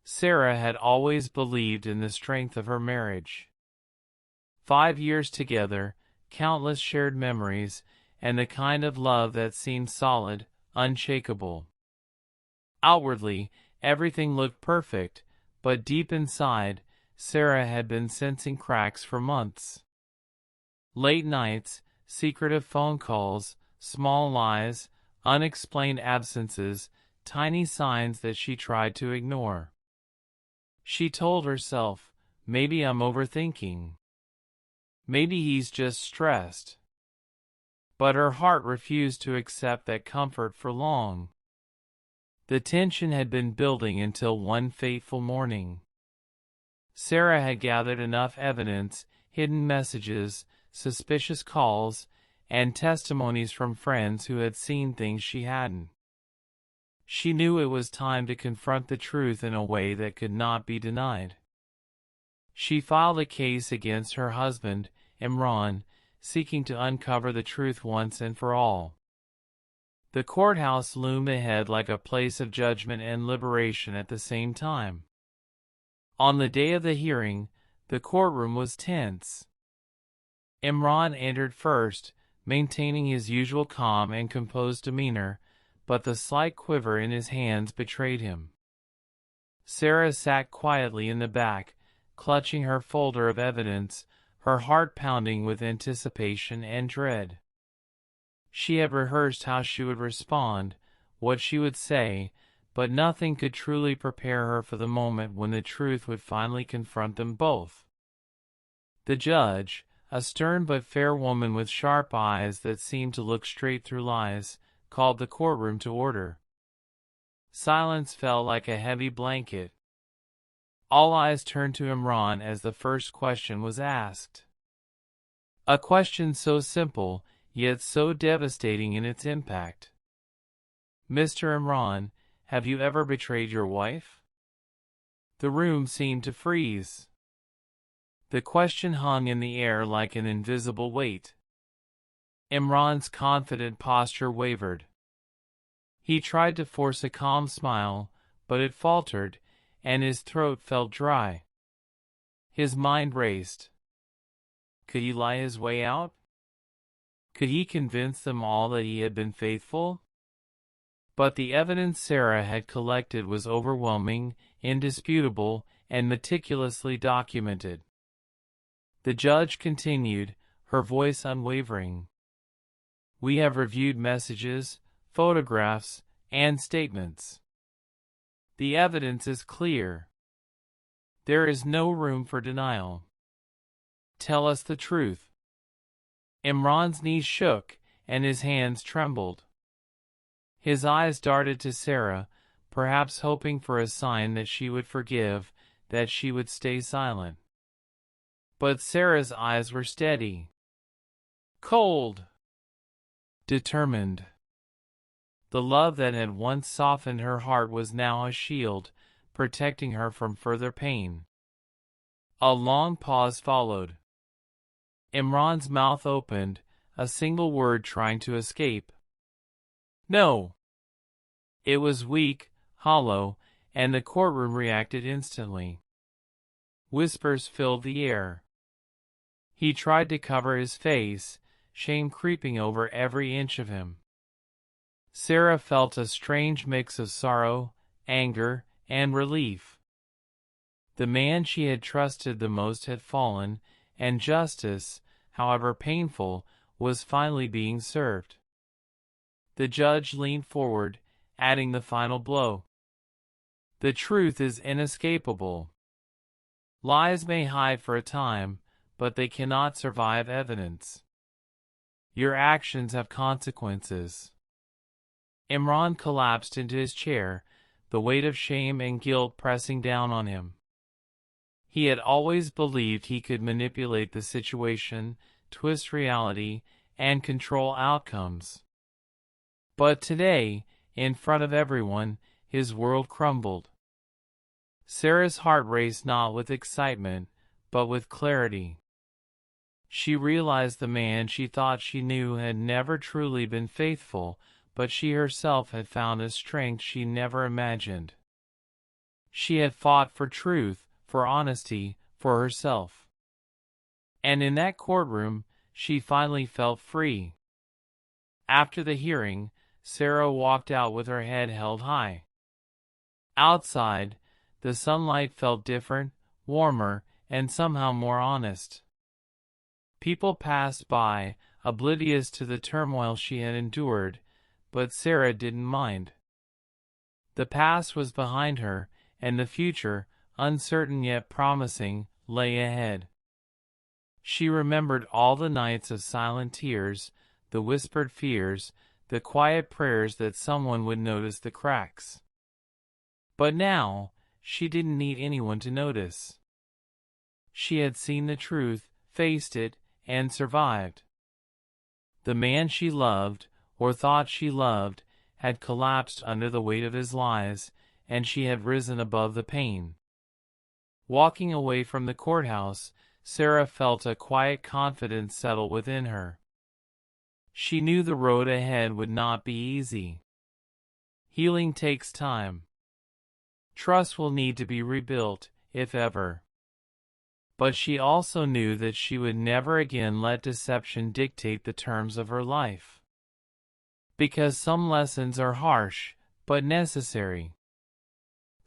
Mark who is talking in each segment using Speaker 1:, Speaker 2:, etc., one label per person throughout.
Speaker 1: Sara had always believed in the strength of her marriage. 5 years together, countless shared memories, and the kind of love that seemed solid, unshakable. Outwardly, everything looked perfect, but deep inside, Sara had been sensing cracks for months. Late nights, secretive phone calls, small lies, unexplained absences, tiny signs that she tried to ignore. She told herself, maybe I'm overthinking. Maybe he's just stressed. But her heart refused to accept that comfort for long. The tension had been building until one fateful morning. Sara had gathered enough evidence, hidden messages, suspicious calls, and testimonies from friends who had seen things she hadn't. She knew it was time to confront the truth in a way that could not be denied. She filed a case against her husband, Imran, seeking to uncover the truth once and for all. The courthouse loomed ahead like a place of judgment and liberation at the same time. On the day of the hearing, the courtroom was tense. Imran entered first, maintaining his usual calm and composed demeanor, but the slight quiver in his hands betrayed him. Sara sat quietly in the back, clutching her folder of evidence, her heart pounding with anticipation and dread. She had rehearsed how she would respond, what she would say, but nothing could truly prepare her for the moment when the truth would finally confront them both. The judge, a stern but fair woman with sharp eyes that seemed to look straight through lies, called the courtroom to order. Silence fell like a heavy blanket. All eyes turned to Imran as the first question was asked. A question so simple, yet so devastating in its impact. "Mr. Imran, have you ever betrayed your wife?" The room seemed to freeze. The question hung in the air like an invisible weight. Imran's confident posture wavered. He tried to force a calm smile, but it faltered, and his throat felt dry. His mind raced. Could he lie his way out? Could he convince them all that he had been faithful? But the evidence Sara had collected was overwhelming, indisputable, and meticulously documented. The judge continued, her voice unwavering. "We have reviewed messages, photographs, and statements. The evidence is clear. There is no room for denial. Tell us the truth." Imran's knees shook, and his hands trembled. His eyes darted to Sara, perhaps hoping for a sign that she would forgive, that she would stay silent. But Sara's eyes were steady. Cold. Determined. The love that had once softened her heart was now a shield, protecting her from further pain. A long pause followed. Imran's mouth opened, a single word trying to escape. "No." It was weak, hollow, and the courtroom reacted instantly. Whispers filled the air. He tried to cover his face, shame creeping over every inch of him. Sara felt a strange mix of sorrow, anger, and relief. The man she had trusted the most had fallen, and justice, however painful, was finally being served. The judge leaned forward, adding the final blow. "The truth is inescapable. Lies may hide for a time, but they cannot survive evidence. Your actions have consequences." Imran collapsed into his chair, the weight of shame and guilt pressing down on him. He had always believed he could manipulate the situation, twist reality, and control outcomes. But today, in front of everyone, his world crumbled. Sara's heart raced not with excitement, but with clarity. She realized the man she thought she knew had never truly been faithful, but she herself had found a strength she never imagined. She had fought for truth, for honesty, for herself. And in that courtroom, she finally felt free. After the hearing, Sara walked out with her head held high. Outside, the sunlight felt different, warmer, and somehow more honest. People passed by, oblivious to the turmoil she had endured, but Sara didn't mind. The past was behind her, and the future, uncertain yet promising, lay ahead. She remembered all the nights of silent tears, the whispered fears, the quiet prayers that someone would notice the cracks. But now, she didn't need anyone to notice. She had seen the truth, faced it, and survived. The man she loved, or thought she loved, had collapsed under the weight of his lies, and she had risen above the pain. Walking away from the courthouse, Sara felt a quiet confidence settle within her. She knew the road ahead would not be easy. Healing takes time. Trust will need to be rebuilt, if ever. But she also knew that she would never again let deception dictate the terms of her life. Because some lessons are harsh, but necessary.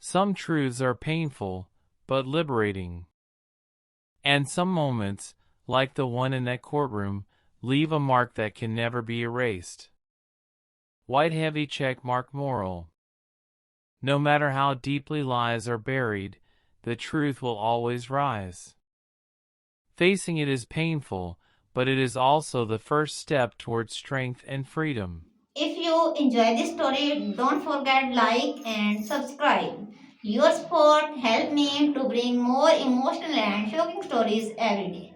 Speaker 1: Some truths are painful, but liberating. And some moments, like the one in that courtroom, leave a mark that can never be erased. White heavy check mark moral. No matter how deeply lies are buried, the truth will always rise. Facing it is painful, but it is also the first step towards strength and freedom.
Speaker 2: If you enjoy this story, don't forget like and subscribe. Your support help me to bring more emotional and shocking stories every day.